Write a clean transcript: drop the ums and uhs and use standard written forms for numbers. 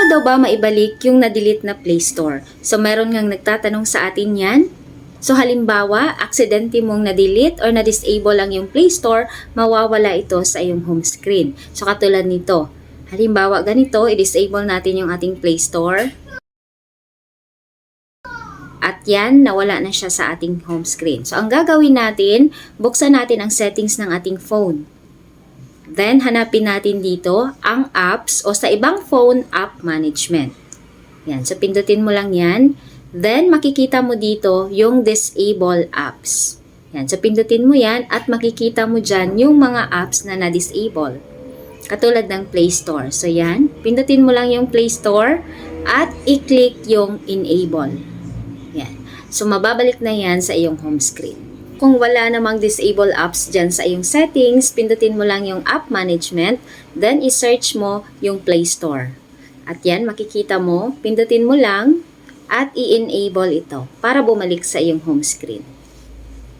daw ba maibalik yung na-delete na Play Store? So meron ngang nagtatanong sa atin yan. So halimbawa, aksidente mong na-delete or na-disable lang yung Play Store, mawawala ito sa iyong home screen. So katulad nito, halimbawa ganito, i-disable natin yung ating Play Store. At yan, nawala na siya sa ating home screen. So ang gagawin natin, buksan natin ang settings ng ating phone. Then hanapin natin dito ang apps o sa ibang phone, app management. Yan, so pindutin mo lang yan. Then, makikita mo dito yung disable apps. Yan. So, pindutin mo yan at makikita mo dyan yung mga apps na na-disable. Katulad ng Play Store. So, yan. Pindutin mo lang yung Play Store at i-click yung enable. Yan. So, mababalik na yan sa iyong home screen. Kung wala namang disable apps dyan sa iyong settings, pindutin mo lang yung app management, then i-search mo yung Play Store. At yan, makikita mo, pindutin mo lang, at i-enable ito para bumalik sa iyong home screen.